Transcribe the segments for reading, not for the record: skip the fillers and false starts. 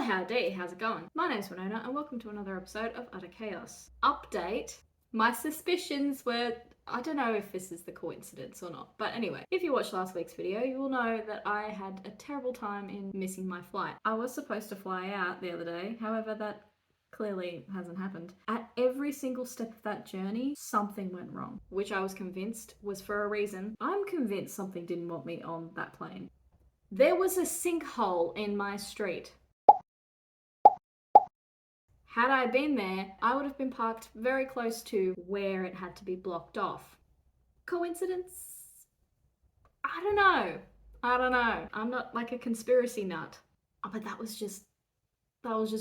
howdy, how's it going? My name's Winona and welcome to another episode of Utter Chaos. Update, my suspicions were, I don't know if this is the coincidence or not, but anyway, if you watched last week's video, you will know that I had a terrible time in missing my flight. I was supposed to fly out the other day, however that clearly hasn't happened. At every single step of that journey, something went wrong, which I was convinced was for a reason. I'm convinced something didn't want me on that plane. There was a sinkhole in my street. Had I been there, I would have been parked very close to where it had to be blocked off. Coincidence? I don't know. I'm not like a conspiracy nut. Oh, but that was just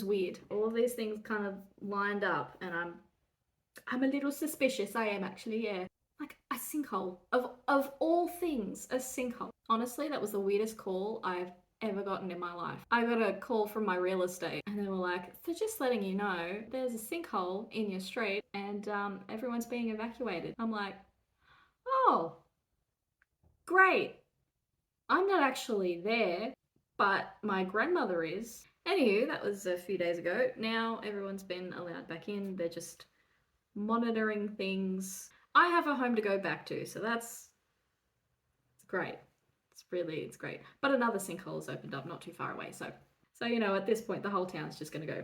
weird. All of these things kind of lined up and I'm a little suspicious. I am actually, yeah. Like a sinkhole. Of all things, a sinkhole. Honestly, that was the weirdest call I've ever gotten in my life. I got a call from my real estate and they were like, so just letting you know, there's a sinkhole in your street and everyone's being evacuated. I'm like, oh, great. I'm not actually there, but my grandmother is. Anywho, that was a few days ago. Now everyone's been allowed back in. They're just monitoring things. I have a home to go back to, so it's great. It's great. But another sinkhole has opened up not too far away, so you know, at this point the whole town's just gonna go,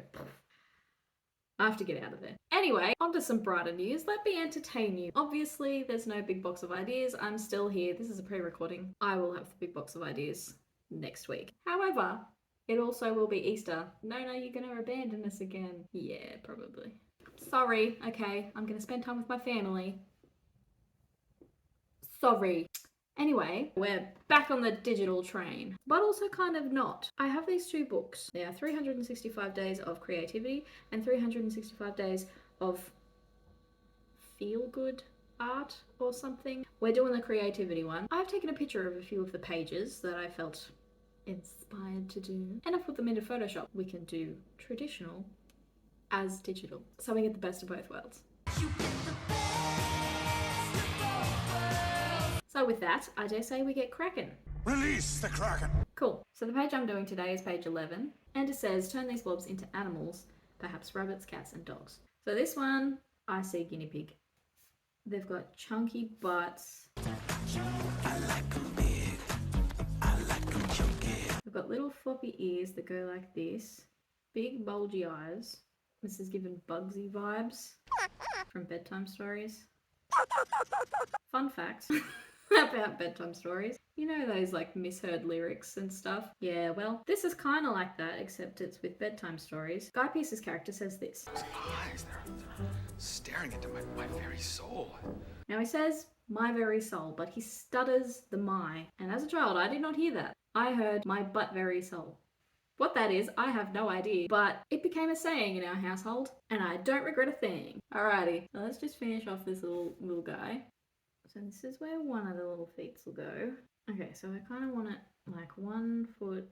I have to get out of there. Anyway, on to some brighter news. Let me entertain you. Obviously, there's no big box of ideas. I'm still here. This is a pre-recording. I will have the big box of ideas next week. However, it also will be Easter. No, you're gonna abandon us again. Yeah, probably. Sorry, okay, I'm gonna spend time with my family. Sorry. Anyway, we're back on the digital train, but also kind of not. I have these two books. They are 365 Days of Creativity and 365 Days of Feel-Good Art or something. We're doing the creativity one. I've taken a picture of a few of the pages that I felt inspired to do, and I put them into Photoshop. We can do traditional as digital, so we get the best of both worlds. So with that, I dare say we get cracking. Release the Kraken! Cool. So the page I'm doing today is page 11, and it says, turn these blobs into animals, perhaps rabbits, cats, and dogs. So this one, I see guinea pig. They've got chunky butts. I like them big. I like them chunky. They've got little floppy ears that go like this. Big bulgy eyes. This is giving Bugsy vibes from bedtime stories. Fun fact about bedtime stories. You know those like misheard lyrics and stuff? Yeah, well, this is kind of like that, except it's with bedtime stories. Guy Pearce's character says this. Those eyes, they're staring into my very soul. Now he says, my very soul, but he stutters the my. And as a child, I did not hear that. I heard my but very soul. What that is, I have no idea, but it became a saying in our household, and I don't regret a thing. Alrighty, so let's just finish off this little guy. So this is where one of the little feet will go. Okay, so I kind of want it like one foot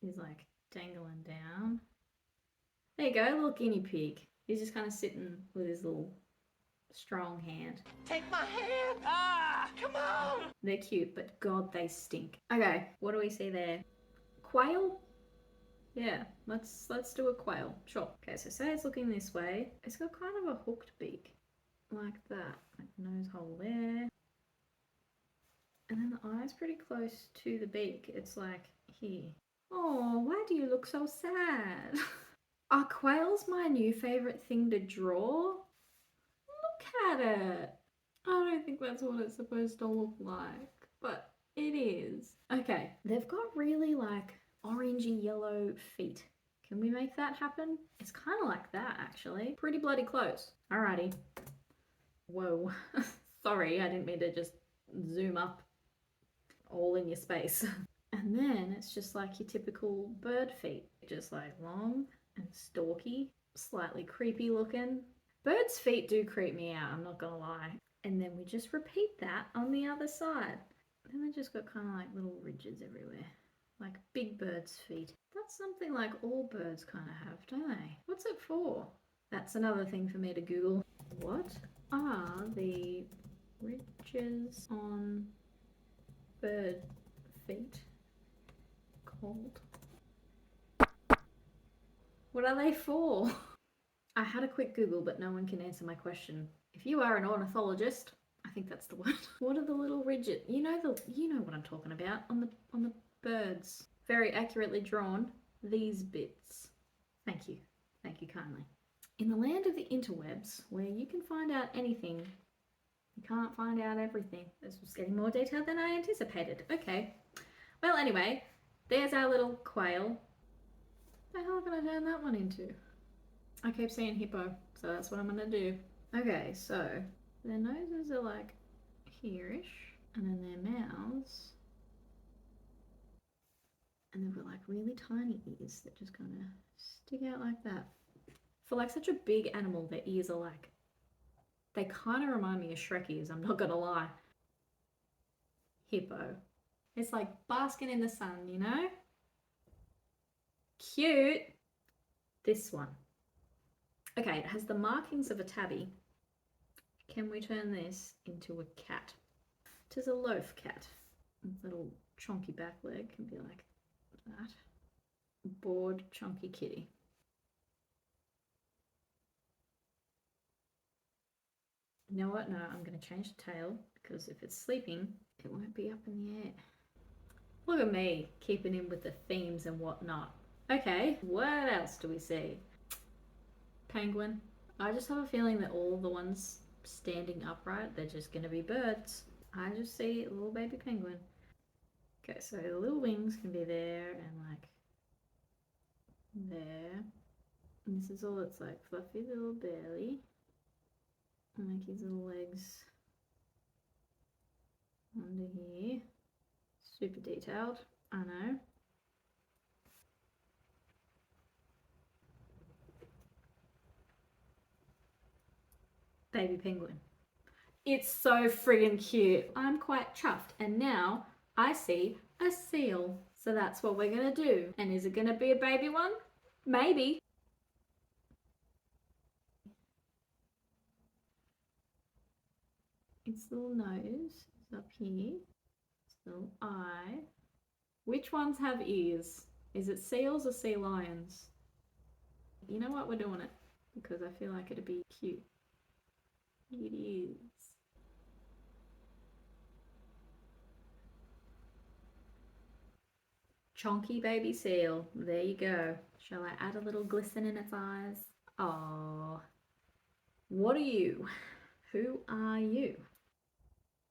is like dangling down. There you go, little guinea pig. He's just kind of sitting with his little strong hand. Take my hand! Ah! Come on! They're cute, but God, they stink. Okay, what do we see there? Quail? Yeah, let's do a quail. Sure. Okay, so say it's looking this way. It's got kind of a hooked beak. Like that. Like nose hole there. And then the eye's pretty close to the beak. It's like here. Oh, why do you look so sad? Are quails my new favourite thing to draw? Look at it. I don't think that's what it's supposed to look like, but it is. Okay, they've got really like orangey yellow feet. Can we make that happen? It's kind of like that actually. Pretty bloody close. Alrighty. Whoa. Sorry, I didn't mean to just zoom up all in your space. And then it's just like your typical bird feet. Just like long and stalky, slightly creepy looking. Birds' feet do creep me out, I'm not gonna lie. And then we just repeat that on the other side. Then we just got kind of like little ridges everywhere. Like big bird's feet. That's something like all birds kind of have, don't they? What's it for? That's another thing for me to Google. What are the ridges on bird feet called? What are they for? I had a quick Google, but no one can answer my question. If you are an ornithologist, I think that's the word. What are the little ridges? You know what I'm talking about on the birds. Very accurately drawn. These bits. Thank you. Thank you kindly. In the land of the interwebs, where you can find out anything, you can't find out everything. This was getting more detailed than I anticipated. Okay. Well, anyway, there's our little quail. What the hell can I turn that one into? I keep saying hippo, so that's what I'm gonna do. Okay, so their noses are like here-ish, and then their mouths, and they've got like really tiny ears that just kind of stick out like that. For like such a big animal, their ears are like, they kind of remind me of Shrek ears, I'm not gonna lie. Hippo. It's like basking in the sun, you know? Cute. This one. Okay, it has the markings of a tabby. Can we turn this into a cat? It is a loaf cat. Little chonky back leg can be like that. Bored chunky kitty. You know what? No, I'm going to change the tail because if it's sleeping, it won't be up in the air. Look at me keeping in with the themes and whatnot. Okay, what else do we see? Penguin. I just have a feeling that all the ones standing upright, they're just going to be birds. I just see a little baby penguin. Okay, so the little wings can be there and like there. And this is all its like fluffy little belly. And like his little legs under here. Super detailed, I know. Baby penguin. It's so friggin' cute. I'm quite chuffed. And now I see a seal. So that's what we're gonna do. And is it gonna be a baby one? Maybe. Its little nose is up here. Its little eye. Which ones have ears? Is it seals or sea lions? You know what? We're doing it because I feel like it'd be cute. It is. Chonky baby seal. There you go. Shall I add a little glisten in its eyes? Oh. What are you? Who are you?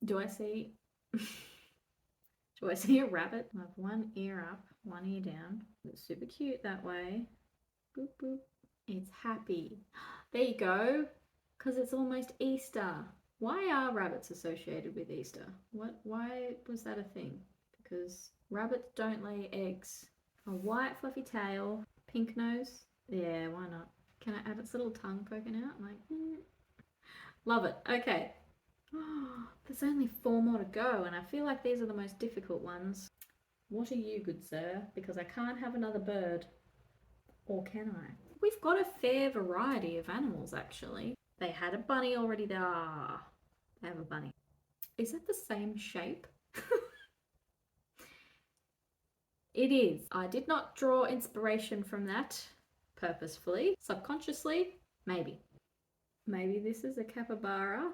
Do I see... Do I see a rabbit? I have one ear up, one ear down. It's super cute that way. Boop, boop. It's happy. There you go. Because it's almost Easter. Why are rabbits associated with Easter? Why was that a thing? Because rabbits don't lay eggs. A white fluffy tail, pink nose. Yeah, why not? Can I add its little tongue poking out? Like, Love it. Okay. There's only 4 more to go, and I feel like these are the most difficult ones. What are you, good sir? Because I can't have another bird. Or can I? We've got a fair variety of animals, actually. They had a bunny already there. They have a bunny. Is that the same shape? It is. I did not draw inspiration from that purposefully. Subconsciously, maybe. Maybe this is a capybara.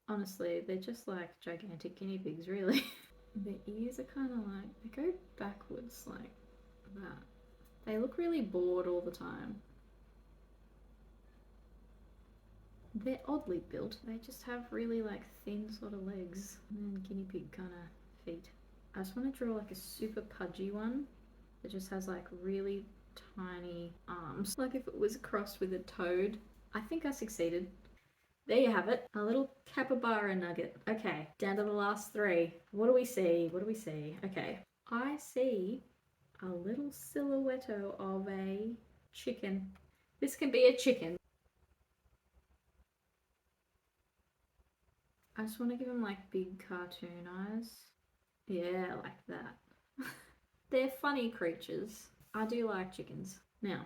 Honestly, they're just like gigantic guinea pigs, really. Their ears are kind of like, they go backwards like that. They look really bored all the time. They're oddly built. They just have really like thin sort of legs and then guinea pig kind of feet. I just want to draw like a super pudgy one that just has like really tiny arms. Like if it was crossed with a toad. I think I succeeded. There you have it, a little capybara nugget. Okay, down to the last 3. What do we see? What do we see? Okay, I see a little silhouette of a chicken. This can be a chicken. I just want to give him like big cartoon eyes. Yeah, like that. They're funny creatures. I do like chickens. Now,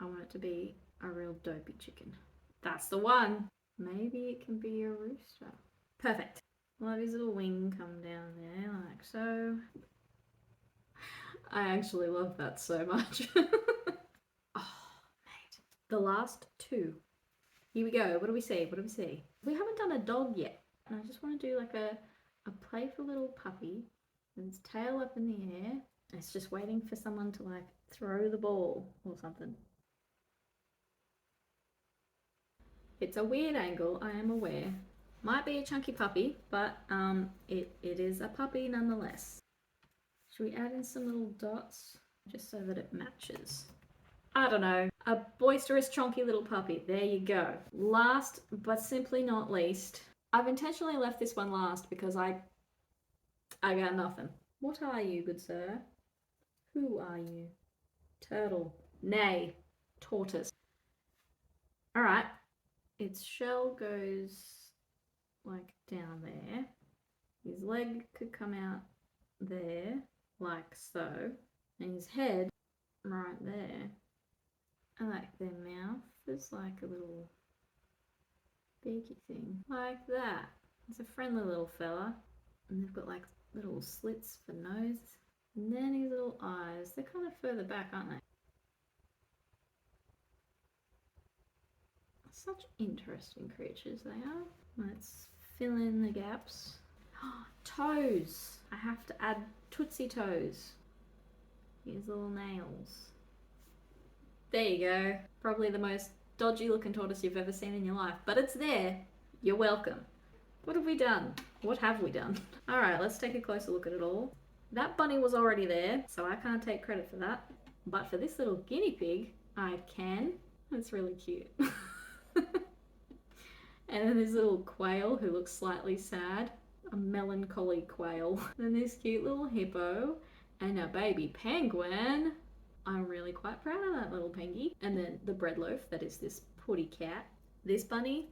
I want it to be a real dopey chicken. That's the one. Maybe it can be a rooster. Perfect. We'll have his little wing come down there like so. I actually love that so much. Oh, mate. The last two. Here we go. What do we see? What do we see? We haven't done a dog yet. And I just want to do like a playful little puppy with its tail up in the air. It's just waiting for someone to like throw the ball or something. It's a weird angle, I am aware. Might be a chunky puppy, but it is a puppy nonetheless. Should we add in some little dots just so that it matches? I don't know. A boisterous, chonky little puppy. There you go. Last, but simply not least, I've intentionally left this one last because I got nothing. What are you, good sir? Who are you? Turtle. Nay. Tortoise. Alright. Its shell goes like down there. His leg could come out there, like so. And his head right there. And like their mouth is like a little beaky thing. Like that. It's a friendly little fella. And they've got like little slits for nose. And then his little eyes. They're kind of further back, aren't they? Such interesting creatures they are. Let's fill in the gaps. Toes. I have to add tootsie toes. His little nails. There you go. Probably the most dodgy looking tortoise you've ever seen in your life. But it's there. You're welcome. What have we done? What have we done? Alright, let's take a closer look at it all. That bunny was already there, so I can't take credit for that. But for this little guinea pig, I can. That's really cute. And then this little quail who looks slightly sad. A melancholy quail. And this cute little hippo. And a baby penguin. I'm really quite proud of that little pengy. And then the bread loaf, that is this putty cat. This bunny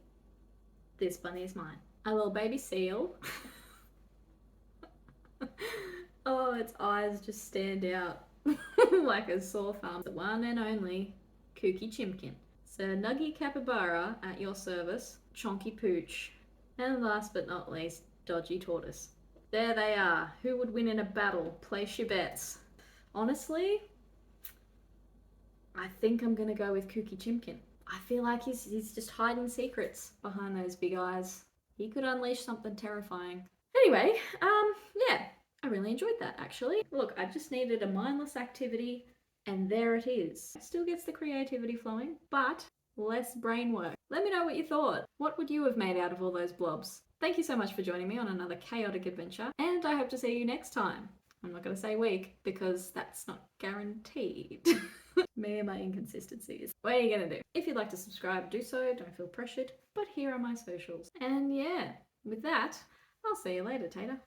is mine. A little baby seal. Oh, its eyes just stand out like a sore thumb. The one and only Kooky Chimkin. Sir Nuggy Capybara at your service. Chonky Pooch. And last but not least, Dodgy Tortoise. There they are. Who would win in a battle? Place your bets. Honestly, I think I'm gonna go with Kooky Chimkin. I feel like he's just hiding secrets behind those big eyes. He could unleash something terrifying. Anyway, yeah, I really enjoyed that actually. Look, I just needed a mindless activity and there it is. Still gets the creativity flowing, but less brain work. Let me know what you thought. What would you have made out of all those blobs? Thank you so much for joining me on another chaotic adventure, and I hope to see you next time. I'm not going to say week because that's not guaranteed. Me and my inconsistencies. What are you going to do? If you'd like to subscribe, do so. Don't feel pressured. But here are my socials. And yeah, with that, I'll see you later, Tater.